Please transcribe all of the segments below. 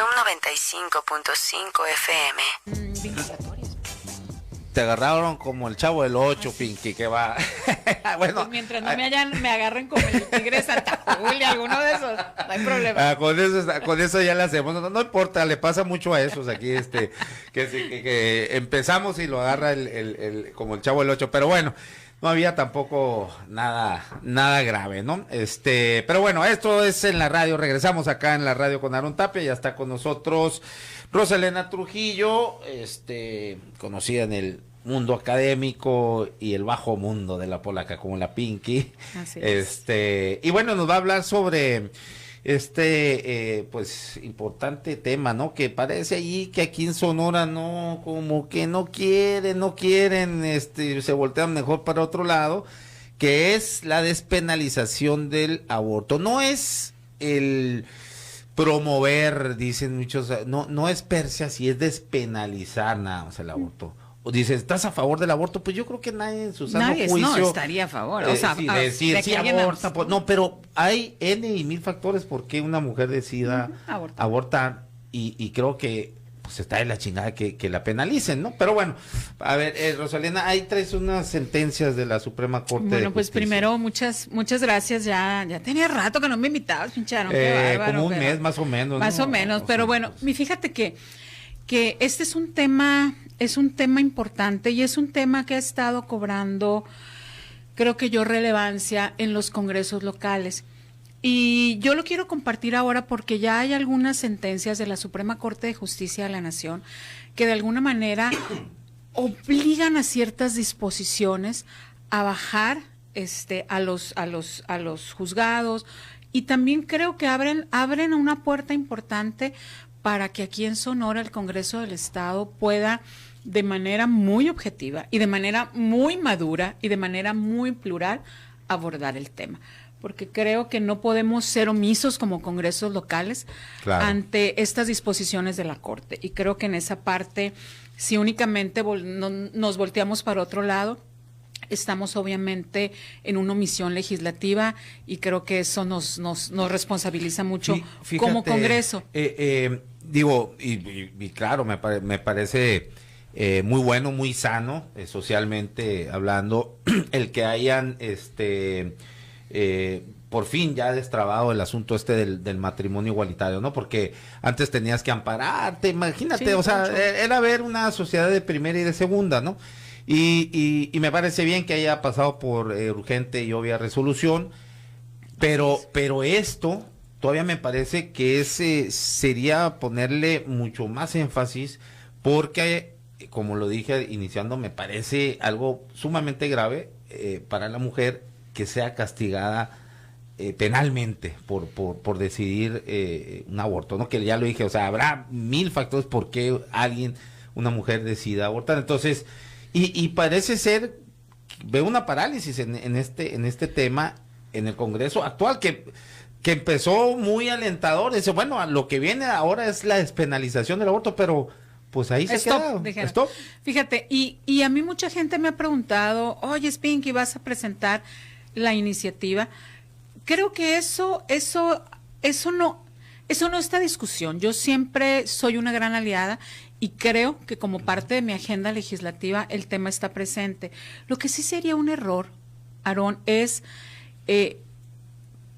Zoom 95.5 FM. Vinculatorias. Te agarraron como el Chavo del 8, Pinky, que va. Bueno, pues mientras no me agarren como el tigre de Santa Julia, alguno de esos, no hay problema. Con eso ya le hacemos, no importa, le pasa mucho a esos aquí, que empezamos y lo agarra como el Chavo del 8, pero bueno, no había tampoco nada grave, ¿no? Pero bueno, esto es en la radio, regresamos acá en la radio con Aarón Tapia, ya está con nosotros Rosalena Trujillo, conocida en el mundo académico y el bajo mundo de la polaca como la Pinky. Así es. Y bueno, nos va a hablar sobre pues importante tema, ¿no? Que parece allí que aquí en Sonora no, como que no quieren, se voltean mejor para otro lado, que es la despenalización del aborto. No es el promover, dicen muchos, no es per se así, es despenalizar nada más el aborto. O dices, ¿estás a favor del aborto? Pues yo creo que nadie en su sano juicio no estaría a favor. O sea, decir sí aborta, no, pero hay N y mil factores por qué una mujer decida abortar y creo que pues está de la chingada que la penalicen, ¿no? Pero bueno, a ver, Rosalena, ahí traes unas sentencias de la Suprema Corte de Bueno, pues Justicia. Muchas gracias, ya tenía rato que no me invitabas, pincharon, qué bárbaro. Como un mes más o menos. Más o menos, pero bueno, fíjate que este es un tema importante y es un tema que ha estado cobrando, creo que relevancia en los congresos locales. Y yo lo quiero compartir ahora porque ya hay algunas sentencias de la Suprema Corte de Justicia de la Nación que de alguna manera obligan a ciertas disposiciones a bajar a los juzgados, y también creo que abren una puerta importante para que aquí en Sonora el Congreso del Estado pueda, de manera muy objetiva y de manera muy madura y de manera muy plural, abordar el tema. Porque creo que no podemos ser omisos como congresos locales ante estas disposiciones de la Corte. Y creo que en esa parte, si únicamente nos volteamos para otro lado, estamos obviamente en una omisión legislativa y creo que eso nos responsabiliza mucho. Fíjate, como Congreso. Digo, y claro, me parece muy bueno, muy sano, socialmente hablando, el que hayan por fin ya destrabado el asunto del matrimonio igualitario, ¿no? Porque antes tenías que ampararte, imagínate, sí, o sea, era ver una sociedad de primera y de segunda, ¿no? Y me parece bien que haya pasado por urgente y obvia resolución, pero esto todavía me parece que sería ponerle mucho más énfasis, porque como lo dije iniciando, me parece algo sumamente grave para la mujer que sea castigada penalmente por decidir un aborto, ¿no? Que ya lo dije, o sea, habrá mil factores por qué una mujer decida abortar. Entonces, y parece ser, veo una parálisis en este tema en el Congreso actual, que empezó muy alentador. Dice, bueno, lo que viene ahora es la despenalización del aborto, pero pues ahí se queda. Stop. Fíjate, y a mí mucha gente me ha preguntado, oye, Pinky, ¿vas a presentar la iniciativa? Creo que eso no está en discusión. Yo siempre soy una gran aliada y creo que como parte de mi agenda legislativa el tema está presente. Lo que sí sería un error, Aarón, es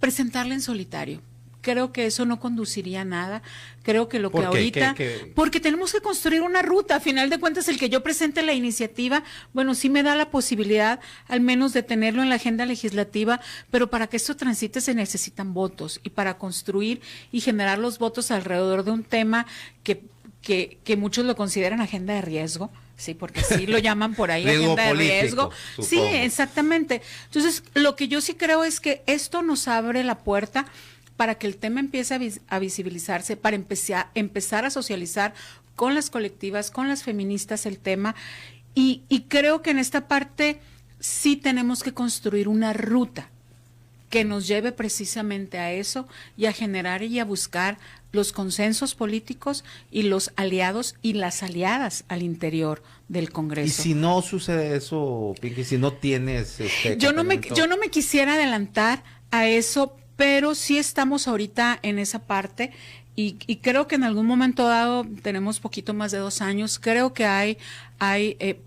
presentarla en solitario. Creo que eso no conduciría a nada. Creo que lo que ahorita... Porque tenemos que construir una ruta. A final de cuentas, el que yo presente la iniciativa, bueno, sí me da la posibilidad al menos de tenerlo en la agenda legislativa, pero para que esto transite se necesitan votos. Y para construir y generar los votos alrededor de un tema que muchos lo consideran agenda de riesgo, sí, porque así lo llaman por ahí, agenda de riesgo. Supongo. Sí, exactamente. Entonces, lo que yo sí creo es que esto nos abre la puerta para que el tema empiece a visibilizarse, para empezar a socializar con las colectivas, con las feministas el tema, y creo que en esta parte sí tenemos que construir una ruta que nos lleve precisamente a eso y a generar y a buscar los consensos políticos y los aliados y las aliadas al interior del Congreso. Y si no sucede eso, Pinky, si no tienes yo no me quisiera adelantar a eso, pero sí estamos ahorita en esa parte y creo que en algún momento dado, tenemos poquito más de 2 años, creo que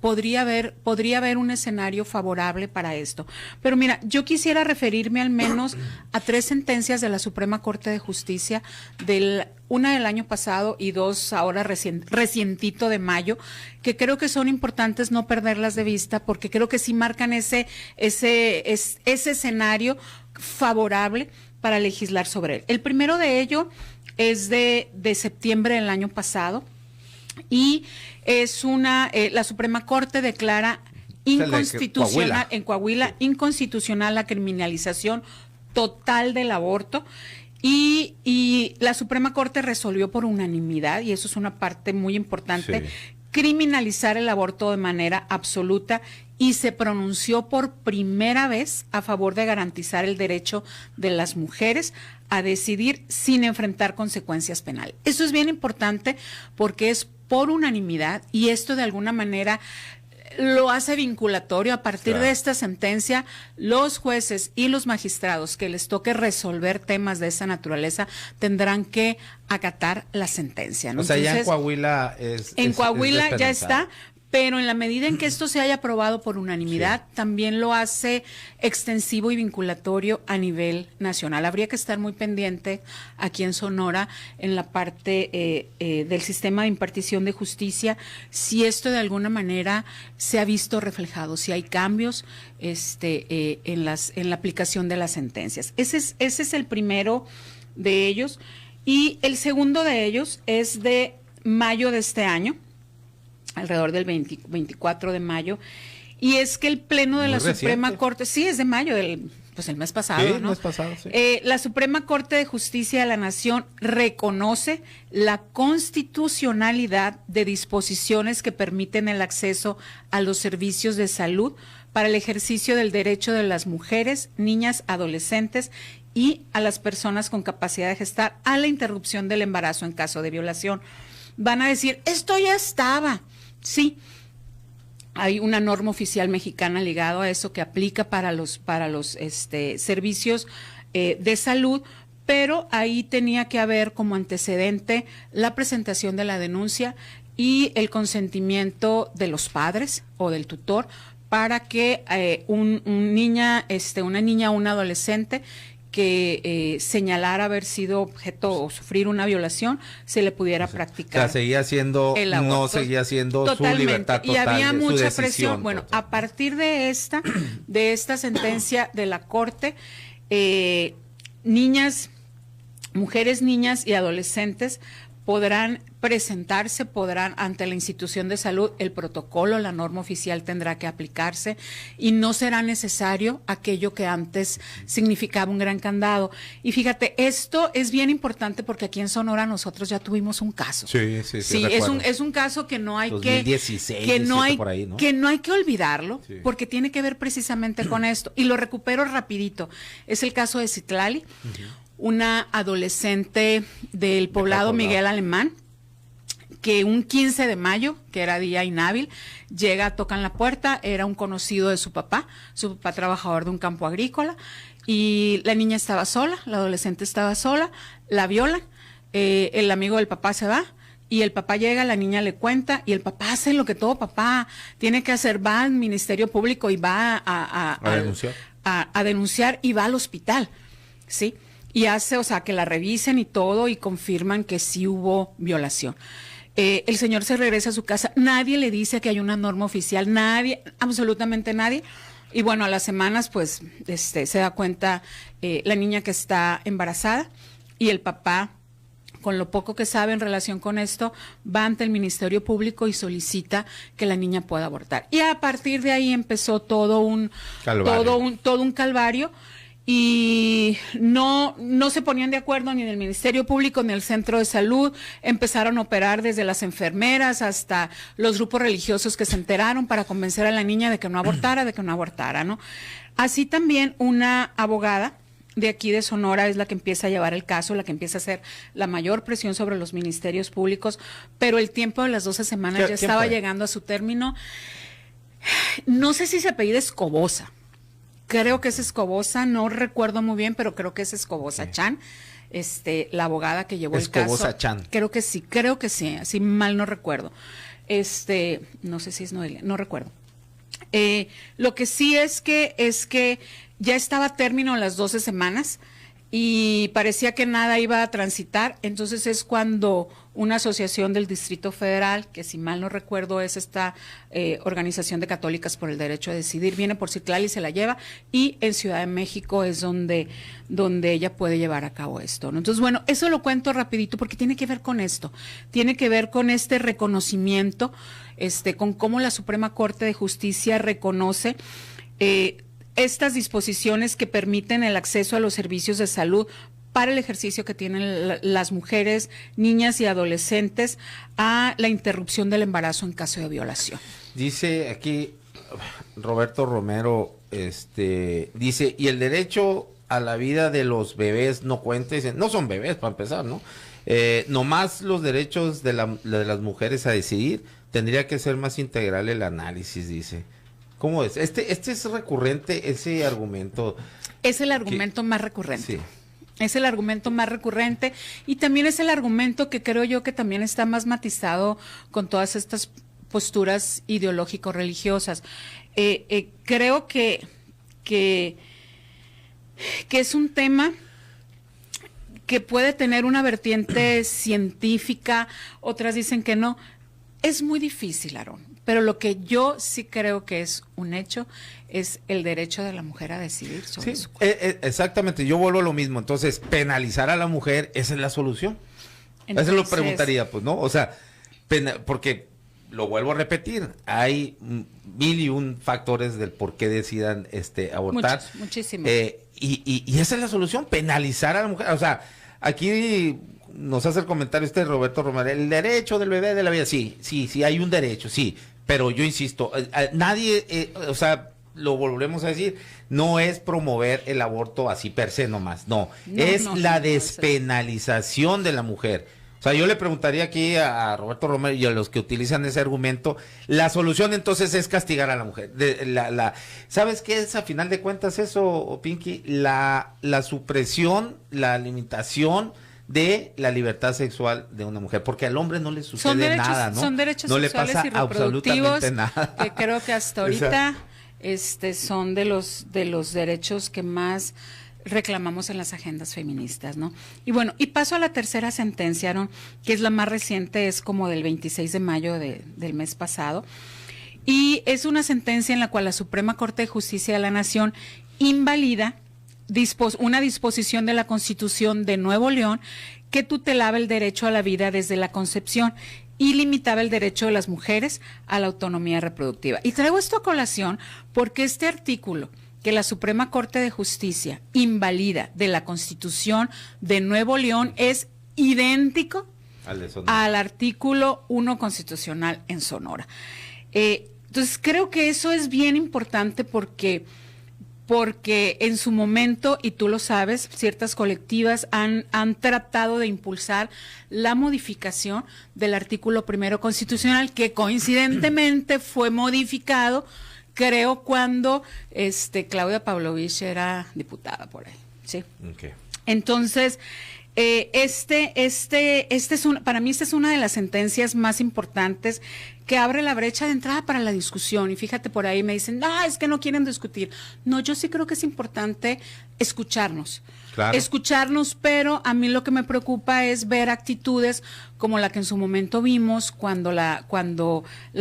podría haber un escenario favorable para esto. Pero mira, yo quisiera referirme al menos a 3 sentencias de la Suprema Corte de Justicia, una del año pasado y 2 ahora recientito de mayo, que creo que son importantes no perderlas de vista, porque creo que sí marcan ese escenario favorable para legislar sobre él. El primero de ello es de septiembre del año pasado, y es la Suprema Corte declara inconstitucional en Coahuila, inconstitucional la criminalización total del aborto, y la Suprema Corte resolvió por unanimidad, y eso es una parte muy importante, criminalizar el aborto de manera absoluta, y se pronunció por primera vez a favor de garantizar el derecho de las mujeres a decidir sin enfrentar consecuencias penales. Eso es bien importante porque es por unanimidad, y esto de alguna manera lo hace vinculatorio. A partir de esta sentencia, los jueces y los magistrados que les toque resolver temas de esa naturaleza tendrán que acatar la sentencia, ¿no? O sea, ya en Coahuila Coahuila ya está, pero en la medida en que esto se haya aprobado por unanimidad, también lo hace extensivo y vinculatorio a nivel nacional. Habría que estar muy pendiente aquí en Sonora, en la parte del sistema de impartición de justicia, si esto de alguna manera se ha visto reflejado, si hay cambios en la aplicación de las sentencias. Ese es el primero de ellos, y el segundo de ellos es de mayo de este año, alrededor del 24 de mayo, y es que el Pleno de la Suprema Corte, sí, es de mayo, el mes pasado, ¿no? El mes pasado, sí. La Suprema Corte de Justicia de la Nación reconoce la constitucionalidad de disposiciones que permiten el acceso a los servicios de salud para el ejercicio del derecho de las mujeres, niñas, adolescentes y a las personas con capacidad de gestar a la interrupción del embarazo en caso de violación. Van a decir, esto ya estaba. Sí, hay una norma oficial mexicana ligada a eso que aplica para los servicios de salud, pero ahí tenía que haber como antecedente la presentación de la denuncia y el consentimiento de los padres o del tutor para que una niña o un adolescente que señalara haber sido objeto o sufrir una violación, se le pudiera practicar. O sea, seguía siendo, no seguía siendo totalmente. Su libertad total. Y había mucha Total. presión. Bueno, a partir de esta sentencia de la Corte, mujeres, niñas y adolescentes podrán presentarse, ante la institución de salud, el protocolo, la norma oficial tendrá que aplicarse y no será necesario aquello que antes significaba un gran candado. Y fíjate, esto es bien importante porque aquí en Sonora nosotros ya tuvimos un caso. Sí, es un caso que no hay 2016, que no hay por ahí, ¿no? Que no hay que olvidarlo, porque tiene que ver precisamente con esto. Y lo recupero rapidito. Es el caso de Citlali, una adolescente del poblado Miguel Alemán, que un 15 de mayo, que era día inhábil, tocan la puerta, era un conocido de su papá trabajador de un campo agrícola, y la niña estaba sola, la adolescente estaba sola, la violan, el amigo del papá se va, y el papá llega, la niña le cuenta, y el papá hace lo que todo papá tiene que hacer, va al Ministerio Público y va a denunciar y va al hospital, ¿sí? Y hace, que la revisen y todo, y confirman que sí hubo violación. El señor se regresa a su casa, nadie le dice que hay una norma oficial, nadie, absolutamente nadie. Y bueno, a las semanas, pues, se da cuenta la niña que está embarazada, y el papá, con lo poco que sabe en relación con esto, va ante el Ministerio Público y solicita que la niña pueda abortar. Y a partir de ahí empezó todo un calvario. Y no se ponían de acuerdo ni del Ministerio Público ni el Centro de Salud. Empezaron a operar desde las enfermeras hasta los grupos religiosos que se enteraron para convencer a la niña de que no abortara, ¿no? Así también una abogada de aquí de Sonora es la que empieza a llevar el caso, la que empieza a hacer la mayor presión sobre los ministerios públicos, pero el tiempo de las 12 semanas ya estaba llegando a su término. No sé si se apellida Escobosa. Creo que es Escobosa, no recuerdo muy bien, pero creo que es Escobosa, Chan. la abogada que llevó el Escobosa caso. Chan. Creo que sí, así mal no recuerdo. No sé si es Noelia, no recuerdo. Lo que sí es que ya estaba a término las 12 semanas y parecía que nada iba a transitar, entonces es cuando una asociación del Distrito Federal, que si mal no recuerdo es esta Organización de Católicas por el Derecho a Decidir, viene por Citlali y se la lleva, y en Ciudad de México es donde ella puede llevar a cabo esto, ¿no? Entonces, bueno, eso lo cuento rapidito porque tiene que ver con esto, tiene que ver con este reconocimiento, con cómo la Suprema Corte de Justicia reconoce estas disposiciones que permiten el acceso a los servicios de salud para el ejercicio que tienen las mujeres, niñas y adolescentes a la interrupción del embarazo en caso de violación. Dice aquí Roberto Romero, dice, y el derecho a la vida de los bebés no cuenta, dice, no son bebés para empezar, ¿no? Nomás los derechos de las mujeres a decidir, tendría que ser más integral el análisis, dice. ¿Cómo es? Este es recurrente, ese argumento. Es el argumento más recurrente. Sí. Es el argumento más recurrente y también es el argumento que creo yo que también está más matizado con todas estas posturas ideológico-religiosas. Creo que es un tema que puede tener una vertiente científica, otras dicen que no. Es muy difícil, Aarón, pero lo que yo sí creo que es un hecho es el derecho de la mujer a decidir sobre su cuerpo. Exactamente, yo vuelvo a lo mismo. Entonces, penalizar a la mujer, esa es la solución. Entonces, eso lo preguntaría, pues, ¿no? O sea, porque, lo vuelvo a repetir, hay 1001 factores del por qué decidan abortar. Muchísimos. Y esa es la solución, penalizar a la mujer. O sea, aquí nos hace el comentario Roberto Romero, el derecho del bebé de la vida, sí, hay un derecho, sí, pero yo insisto, nadie, o sea, lo volvemos a decir, no es promover el aborto así per se nomás, no, es la despenalización de la mujer. O sea, yo le preguntaría aquí a Roberto Romero y a los que utilizan ese argumento, la solución entonces es castigar a la mujer. ¿Sabes qué es a final de cuentas eso, Pinky? La supresión, la limitación de la libertad sexual de una mujer, porque al hombre no le sucede nada, ¿no? Son derechos no sexuales le pasa y reproductivos absolutamente nada. que creo que hasta ahorita son de los derechos que más reclamamos en las agendas feministas, ¿no? Y bueno, y paso a la tercera sentencia, ¿no? Que es la más reciente, es como del 26 de mayo del mes pasado, y es una sentencia en la cual la Suprema Corte de Justicia de la Nación invalida una disposición de la Constitución de Nuevo León que tutelaba el derecho a la vida desde la concepción y limitaba el derecho de las mujeres a la autonomía reproductiva. Y traigo esto a colación porque este artículo que la Suprema Corte de Justicia invalida de la Constitución de Nuevo León es idéntico al artículo 1 constitucional en Sonora. Entonces creo que eso es bien importante porque en su momento, y tú lo sabes, ciertas colectivas han tratado de impulsar la modificación del artículo 1 constitucional, que coincidentemente fue modificado, creo, cuando Claudia Pavlovich era diputada por ahí, ¿sí? Okay. Entonces, para mí esta es una de las sentencias más importantes que abre la brecha de entrada para la discusión. Y fíjate, por ahí me dicen, es que no quieren discutir. No, yo sí creo que es importante escucharnos. Claro. Escucharnos, pero a mí lo que me preocupa es ver actitudes como la que en su momento vimos cuando la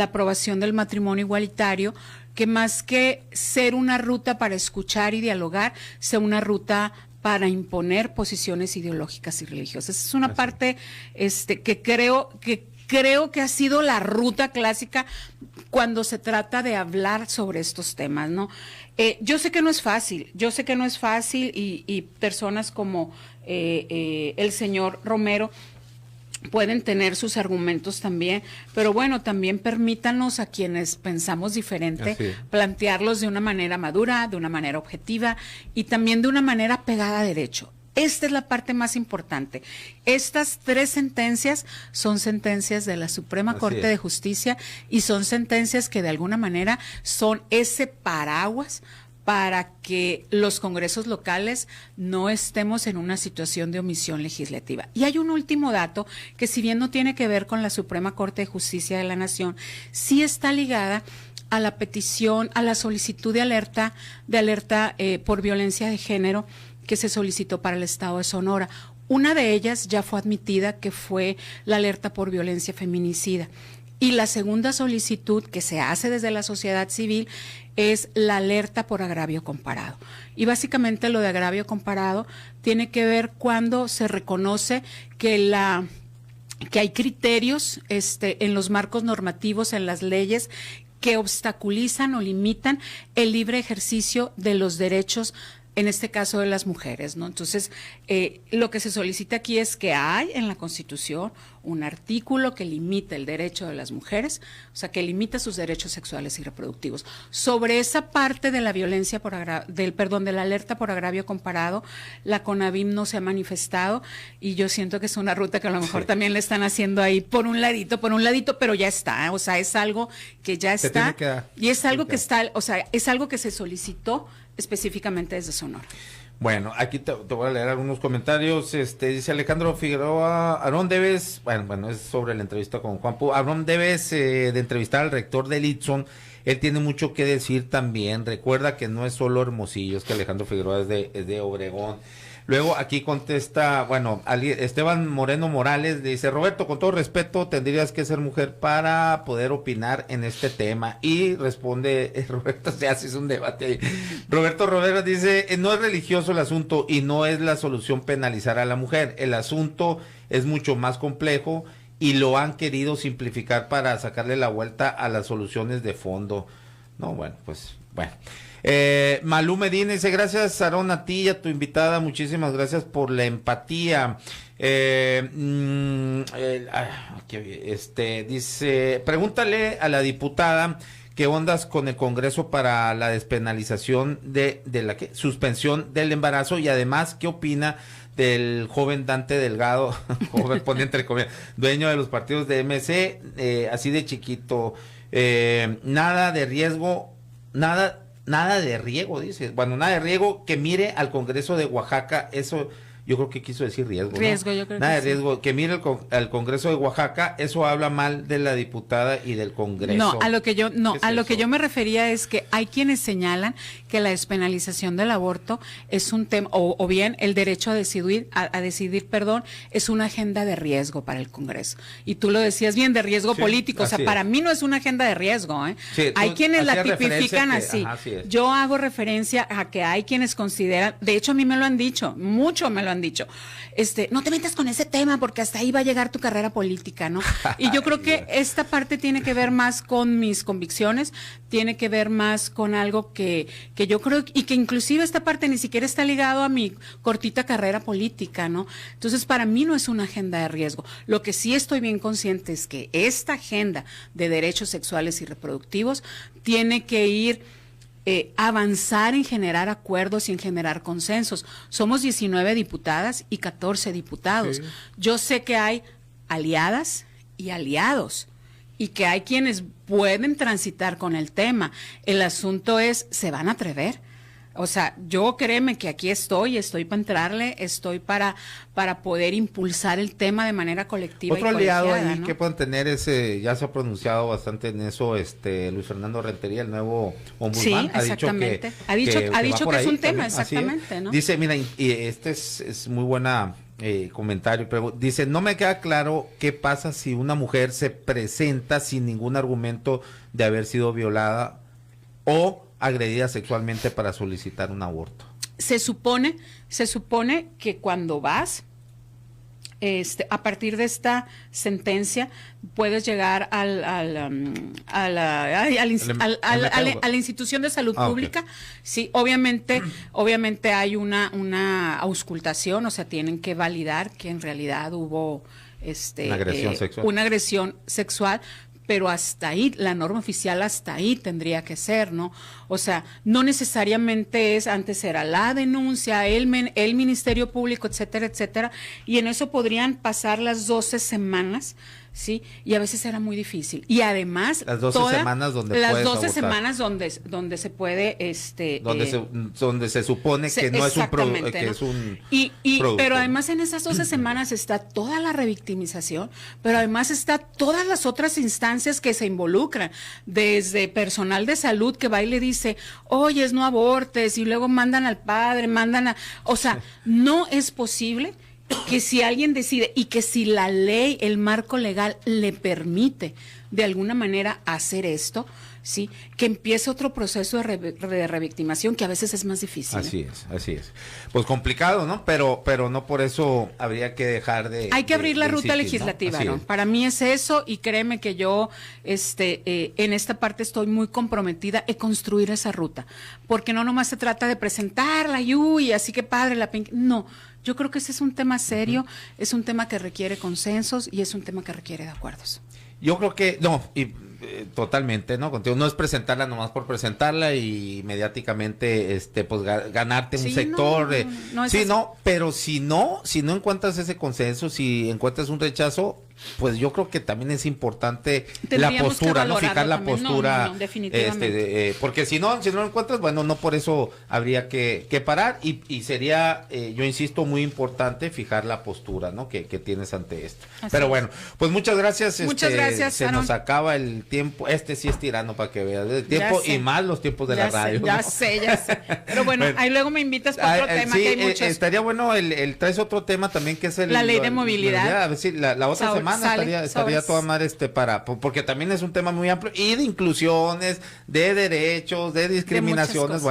aprobación del matrimonio igualitario, que más que ser una ruta para escuchar y dialogar, sea una ruta para imponer posiciones ideológicas y religiosas. Es una parte que creo que ha sido la ruta clásica cuando se trata de hablar sobre estos temas, ¿no? Yo sé que no es fácil, y personas como el señor Romero pueden tener sus argumentos también, pero bueno, también permítanos a quienes pensamos diferente plantearlos de una manera madura, de una manera objetiva y también de una manera pegada a derecho. Esta es la parte más importante. Estas 3 sentencias son sentencias de la Suprema Corte de Justicia y son sentencias que de alguna manera son ese paraguas para que los congresos locales no estemos en una situación de omisión legislativa. Y hay un último dato que, si bien no tiene que ver con la Suprema Corte de Justicia de la Nación, sí está ligada a la petición, a la solicitud de alerta por violencia de género que se solicitó para el estado de Sonora. Una de ellas ya fue admitida, que fue la alerta por violencia feminicida. Y la segunda solicitud que se hace desde la sociedad civil es la alerta por agravio comparado. Y básicamente lo de agravio comparado tiene que ver cuando se reconoce que hay criterios en los marcos normativos, en las leyes, que obstaculizan o limitan el libre ejercicio de los derechos, en este caso de las mujeres, ¿no? Entonces, lo que se solicita aquí es que hay en la Constitución un artículo que limita el derecho de las mujeres, o sea, que limita sus derechos sexuales y reproductivos. Sobre esa parte de la violencia de la alerta por agravio comparado, la CONAVIM no se ha manifestado, y yo siento que es una ruta que a lo mejor también le están haciendo ahí por un ladito, pero ya está, o sea, es algo que ya está, y es algo que está, o sea, es algo que se solicitó específicamente desde Sonora. Bueno, aquí te voy a leer algunos comentarios. Dice Alejandro Figueroa, Aarón debes, bueno, es sobre la entrevista con Juan Pu. Aarón debes de entrevistar al rector del Itzon. Él tiene mucho que decir también. Recuerda que no es solo Hermosillo, es que Alejandro Figueroa es de Obregón. Luego aquí contesta, Esteban Moreno Morales, dice, Roberto, con todo respeto, tendrías que ser mujer para poder opinar en este tema. Y responde, Roberto, se hace un debate ahí. Roberto Romero dice, no es religioso el asunto y no es la solución penalizar a la mujer. El asunto es mucho más complejo y lo han querido simplificar para sacarle la vuelta a las soluciones de fondo. No, bueno. Malú Medina dice, gracias Aarón, a ti y a tu invitada, muchísimas gracias por la empatía. Dice, pregúntale a la diputada qué ondas con el Congreso para la despenalización de la suspensión del embarazo, y además qué opina del joven Dante Delgado, joven, pone entre comillas, dueño de los partidos de MC, así de chiquito, nada de riesgo, nada de riego, dice. Bueno, nada de riego, que mire al Congreso de Oaxaca, eso yo creo que quiso decir riesgo. Riesgo, ¿no? Yo creo nada que de riesgo, que mire al Congreso de Oaxaca, eso habla mal de la diputada y del Congreso. No, a lo que yo me refería es que hay quienes señalan que la despenalización del aborto es un tema, o bien el derecho a decidir, es una agenda de riesgo para el Congreso. Y tú lo decías bien, de riesgo político, o sea, para mí no es una agenda de riesgo, ¿eh? Sí, hay quienes la tipifican así. Yo hago referencia a que hay quienes consideran, de hecho a mí me lo han dicho, mucho me lo han dicho, no te metas con ese tema porque hasta ahí va a llegar tu carrera política, ¿no? Y yo creo que esta parte tiene que ver más con mis convicciones, tiene que ver más con algo que yo creo, y que inclusive esta parte ni siquiera está ligado a mi cortita carrera política, ¿no? Entonces, para mí no es una agenda de riesgo. Lo que sí estoy bien consciente es que esta agenda de derechos sexuales y reproductivos tiene que ir avanzar en generar acuerdos y en generar consensos. Somos 19 diputadas y 14 diputados. Sí. Yo sé que hay aliadas y aliados y que hay quienes pueden transitar con el tema. El asunto es, ¿se van a atrever? O sea, yo créeme que aquí estoy para entrarle, estoy para poder impulsar el tema de manera colectiva. Otro aliado ahí, ¿no?, que pueden tener ya se ha pronunciado bastante en eso, Luis Fernando Rentería, el nuevo ombudsman. Sí, exactamente. Ha dicho que es un tema, exactamente, ¿no? Dice, mira, y es muy buena comentario, pero dice, no me queda claro qué pasa si una mujer se presenta sin ningún argumento de haber sido violada o agredida sexualmente para solicitar un aborto. Se supone que cuando vas, a partir de esta sentencia, puedes llegar a la institución de salud pública. Okay. Sí, obviamente hay una auscultación, o sea, tienen que validar que en realidad hubo una agresión sexual. Pero hasta ahí, la norma oficial hasta ahí tendría que ser, ¿no? O sea, no necesariamente antes era la denuncia, el Ministerio Público, etcétera, etcétera, y en eso podrían pasar las 12 semanas ¿sí? Y a veces era muy difícil. Y además... Las 12 semanas donde las puedes 12 abortar. semanas donde se puede... donde se supone que no es un producto, que ¿no? es un Pero producto, además en esas 12 semanas está toda la revictimización, pero además está todas las otras instancias que se involucran, desde personal de salud que va y le dice, oye, no abortes, y luego mandan al padre, o sea, no es posible que si alguien decide y que si la ley, el marco legal le permite de alguna manera hacer esto, sí, que empiece otro proceso de revictimación que a veces es más difícil. Así es. Pues complicado, ¿no? Pero no por eso habría que dejar de... Hay que abrir la ruta legislativa, ¿no? Es. Para mí es eso, y créeme que yo en esta parte estoy muy comprometida en construir esa ruta, porque no nomás se trata de presentarla y así que padre la pink, no. Yo creo que ese es un tema serio, es un tema que requiere consensos y es un tema que requiere de acuerdos. Yo creo que, totalmente, ¿no? Contigo, no es presentarla nomás por presentarla y mediáticamente, pues ganarte un sector. Pero si no encuentras ese consenso, si encuentras un rechazo, pues yo creo que también es importante la postura, ¿no? Fijar la postura. No, definitivamente. Porque si no lo encuentras, bueno, no por eso habría que parar y sería, yo insisto, muy importante fijar la postura, ¿no? Que tienes ante esto. Pero bueno, pues muchas gracias. Muchas gracias, se Aaron. nos acaba el tiempo. Sí es tirano para que veas. El tiempo y más los tiempos de la radio. Ya sé. Pero bueno, ahí luego me invitas para otro tema, que hay muchos. Estaría bueno, traes otro tema también que es la ley de movilidad. A ver si la otra semana estaría toda madre porque también es un tema muy amplio y de inclusiones, de derechos, de discriminaciones,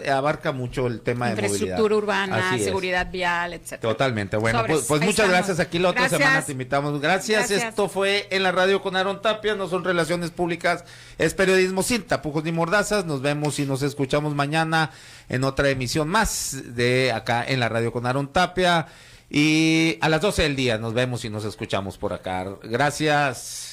abarca mucho el tema de movilidad. Infraestructura urbana, seguridad vial, etcétera. Totalmente. Bueno, pues muchas gracias. Aquí la otra semana te invitamos. Gracias. Esto fue En la Radio con Aaron Tapia. No son relaciones públicas, es periodismo sin tapujos ni mordazas. Nos vemos y nos escuchamos mañana en otra emisión más de acá en la Radio con Aaron Tapia. Y a las 12 del día nos vemos y nos escuchamos por acá. Gracias.